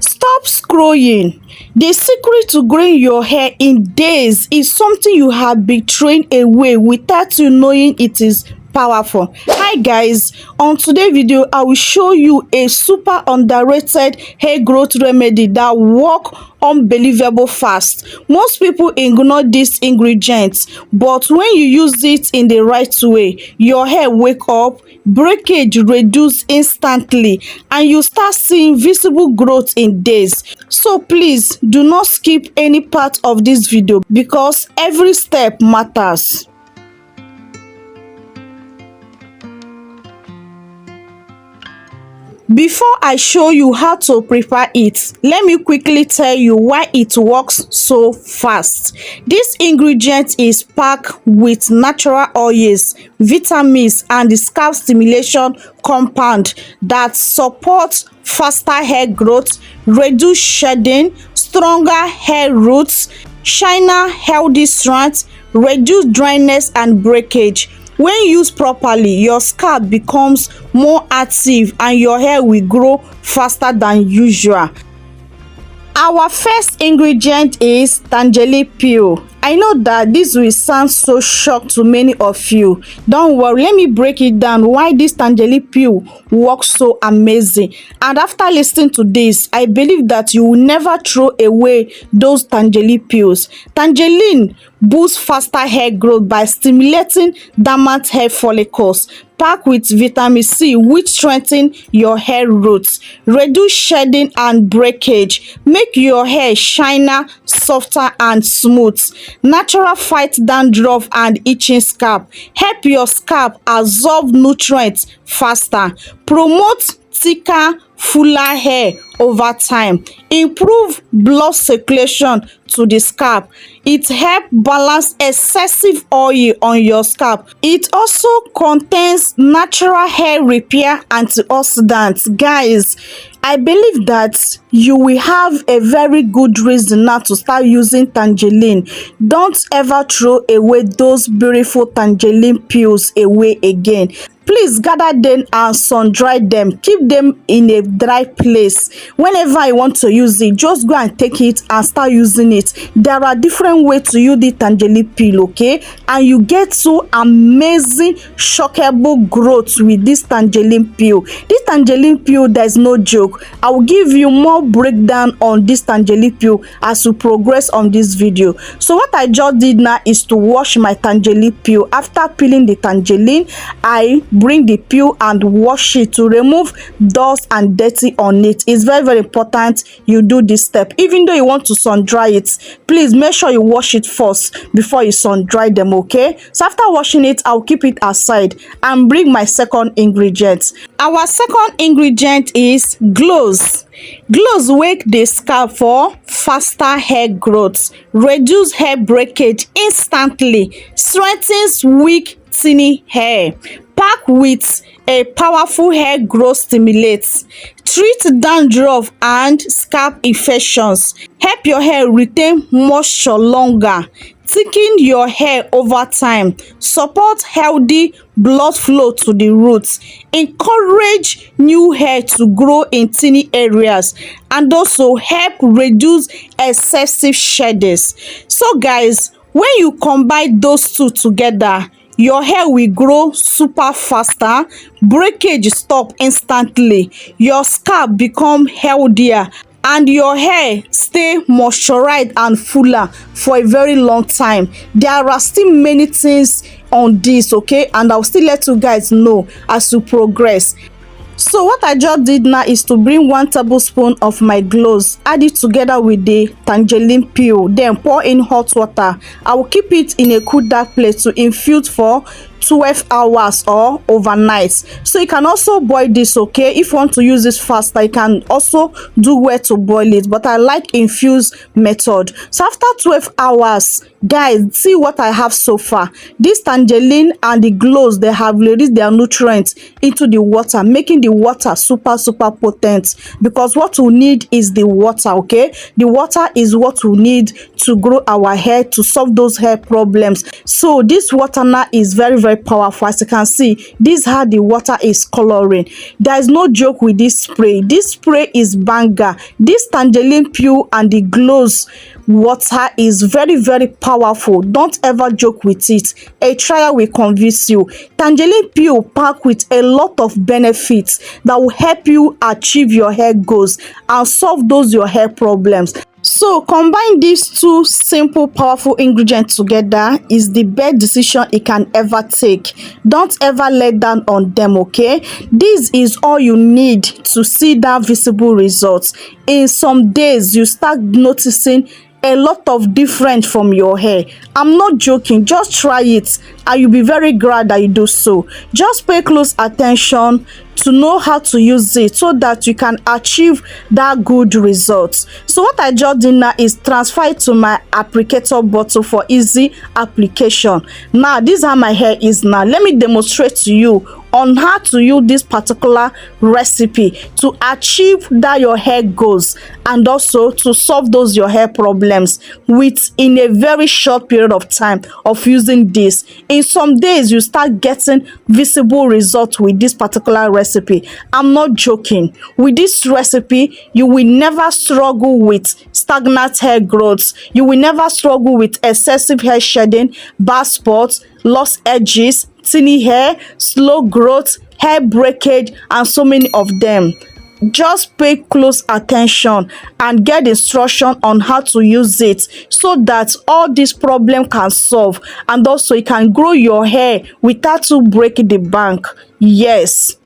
Stop scrolling. The secret to growing your hair in days is something you have been trained away without you knowing it is powerful. Hi guys, on today's video I will show you a super underrated hair growth remedy that work unbelievable fast. Most people ignore these ingredients, but when you use it in the right way, your hair wake up, breakage reduce instantly, and you start seeing visible growth in days. So please do not skip any part of this video because every step matters. Before I show you how to prepare it, let me quickly tell you why it works so fast. This ingredient is packed with natural oils, vitamins, and the scalp stimulation compound that supports faster hair growth, reduce shedding, stronger hair roots, shiner healthy strands, reduce dryness and breakage. When used properly, your scalp becomes more active and your hair will grow faster than usual. Our first ingredient is tangerine peel. I know that this will sound so shocked to many of you. Don't worry, let me break it down why this tangerine peel works so amazing. And after listening to this, I believe that you will never throw away those tangerine peels. Tangerine boosts faster hair growth by stimulating dormant hair follicles, packed with vitamin C, which strengthen your hair roots, reduce shedding and breakage, make your hair shiner, softer and smooth, natural fight dandruff and itching scalp, help your scalp absorb nutrients faster, promote thicker, fuller hair over time, improve blood circulation to the scalp. It helps balance excessive oil on your scalp. It also contains natural hair repair antioxidants. Guys, I believe that you will have a very good reason now to start using tangerine. Don't ever throw away those beautiful tangerine peels away again. Please gather them and sun dry them. Keep them in a dry place. Whenever you want to use it, just go and take it and start using it. There are different ways to use the tangerine peel, okay? And you get so amazing, shockable growth with this tangerine peel. This tangerine peel, there's no joke. I will give you more breakdown on this tangerine peel as we progress on this video. So what I just did now is to wash my tangerine peel. After peeling the tangerine, I bring the peel and wash it to remove dust and dirty on it. It's very important you do this step. Even though you want to sun dry it, please make sure you wash it first before you sun dry them, okay? So after washing it, I'll keep it aside and bring my second ingredient. Our second ingredient is gloves. Gloves wake the scalp for faster hair growth, reduce hair breakage instantly, strengthens weak thinning hair, packed with a powerful hair growth stimulates, treat dandruff and scalp infections, help your hair retain moisture longer, thicken your hair over time, support healthy blood flow to the roots, encourage new hair to grow in tiny areas, and also help reduce excessive sheddings. So guys, when you combine those two together, your hair will grow super faster, breakage stop instantly, your scalp become healthier, and your hair stay moisturized and fuller for a very long time. There are still many things on this, okay, and I'll still let you guys know as we progress. So what I just did now is to bring 1 tablespoon of my gloves, add it together with the tangerine peel, then pour in hot water. I will keep it in a cool dark place to infuse for 12 hours or overnight. So you can also boil this, okay? If you want to use this faster, you can also do where to boil it, but I like infused method. So after 12 hours, guys, see what I have so far. This tangerine and the gloves, they have released their nutrients into the water, making the water super potent, because what we need is the water, okay? The water is what we need to grow our hair, to solve those hair problems. So this water now is very very powerful. As you can see, this is how the water is coloring. There is no joke with this spray. This spray is banger. This tangerine peel and the glows water is very, very powerful. Don't ever joke with it. A trial will convince you. Tangerine peel packed with a lot of benefits that will help you achieve your hair goals and solve those your hair problems. So combine these two simple powerful ingredients together is the best decision you can ever take. Don't ever let down on them, okay? This is all you need to see that visible results. In some days you start noticing a lot of difference from your hair. I'm not joking. Just try it and you'll be very glad that you do so. Just pay close attention to know how to use it so that you can achieve that good results. So what I just did now is transfer it to my applicator bottle for easy application. Now this is how my hair is now. Let me demonstrate to you on how to use this particular recipe to achieve that your hair goals and also to solve those your hair problems within a very short period of time of using this. In some days you start getting visible results with this particular recipe. I'm not joking. With this recipe you will never struggle with stagnant hair growth. You will never struggle with excessive hair shedding, bald spots, lost edges, thinning hair, slow growth, hair breakage, and so many of them. Just pay close attention and get instruction on how to use it so that all this problem can solve and also you can grow your hair without to break the bank. Yes.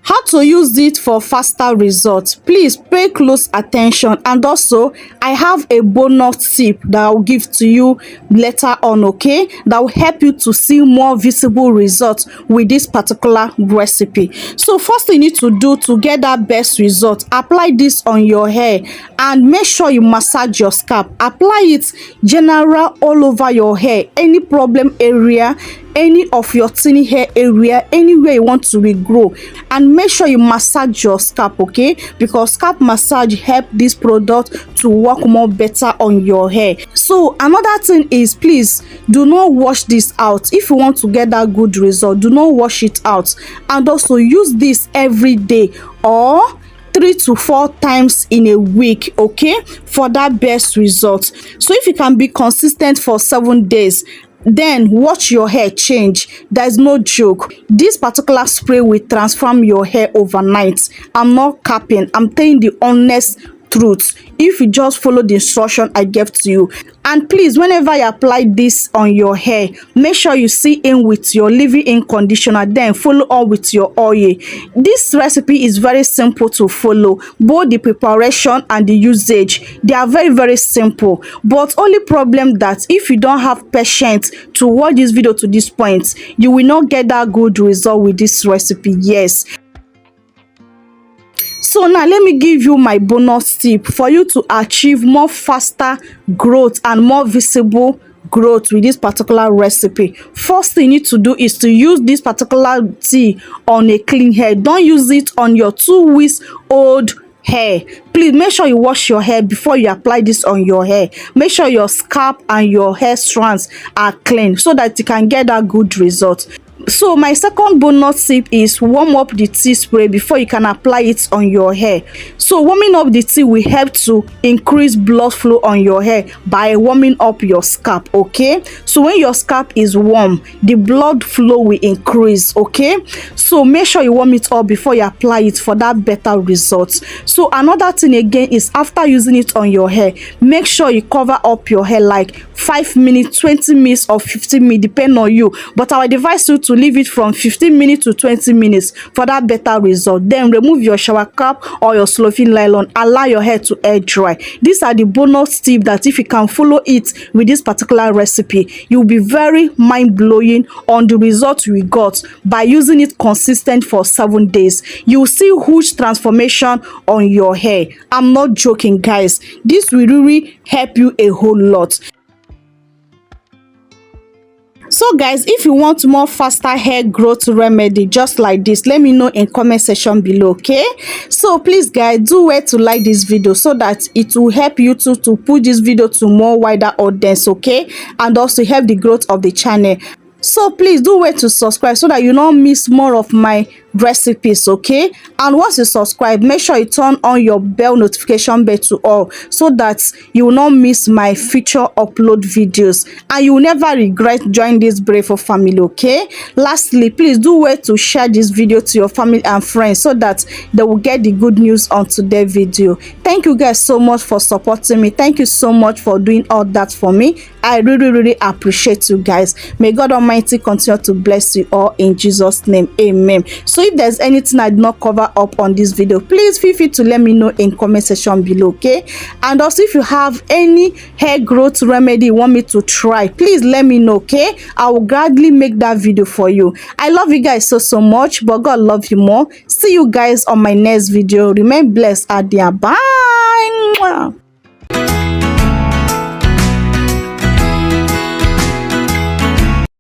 How to use it for faster results? Please pay close attention, and also I have a bonus tip that I'll give to you later on, okay? That will help you to see more visible results with this particular recipe. So first thing you need to do to get that best result, apply this on your hair and make sure you massage your scalp. Apply it general all over your hair, any problem area, any of your thinning hair area, anywhere you want to regrow, and make sure you massage your scalp, okay? Because scalp massage help this product to work more better on your hair. So another thing is, please do not wash this out. If you want to get that good result, do not wash it out, and also use this every day or 3 to 4 times in a week, okay, for that best result. So if you can be consistent for 7 days, then watch your hair change. There's no joke. This particular spray will transform your hair overnight. I'm not capping. I'm telling the honest truth if you just follow the instruction I gave to you. And please, whenever you apply this on your hair, make sure you see in with your leave-in conditioner, then follow on with your oil. This recipe is very simple to follow. Both the preparation and the usage, they are very, very simple. But only problem that if you don't have patience to watch this video to this point, you will not get that good result with this recipe. Yes. So now let me give you my bonus tip for you to achieve more faster growth and more visible growth with this particular recipe. First thing you need to do is to use this particular tea on a clean hair. Don't use it on your 2 weeks old hair. Please make sure you wash your hair before you apply this on your hair. Make sure your scalp and your hair strands are clean so that you can get that good result. So my second bonus tip is warm up the tea spray before you can apply it on your hair. So warming up the tea will help to increase blood flow on your hair by warming up your scalp, okay? So when your scalp is warm, the blood flow will increase, okay? So make sure you warm it up before you apply it for that better results. So another thing again is, after using it on your hair, make sure you cover up your hair like 5 minutes, 20 minutes or 15 minutes, depending on you. But I would advise you to leave it from 15 minutes to 20 minutes for that better result. Then remove your shower cap or your cellophane nylon. Allow your hair to air dry. These are the bonus tips that if you can follow it with this particular recipe, you'll be very mind-blowing on the results we got by using it consistent for 7 days. You'll see huge transformation on your hair. I'm not joking, guys. This will really help you a whole lot. So guys, if you want more faster hair growth remedy just like this, let me know in comment section below, okay? So please guys, do well to like this video so that it will help you to push this video to more wider audience, okay? And also help the growth of the channel. So please do wait to subscribe so that you don't miss more of my recipes, okay? And once you subscribe, make sure you turn on your bell notification bell to all so that you will not miss my future upload videos and you will never regret joining this brave family, okay? Lastly, please do wait to share this video to your family and friends so that they will get the good news on today's video. Thank you guys so much for supporting me. Thank you so much for doing all that for me. I really appreciate you guys. May God Almighty continue to bless you all in Jesus' name. Amen. So if there's anything I did not cover up on this video, please feel free to let me know in comment section below, okay? And also if you have any hair growth remedy you want me to try, please let me know, okay? I will gladly make that video for you. I love you guys so much, but God love you more. See you guys on my next video. Remain blessed. Adia. Bye.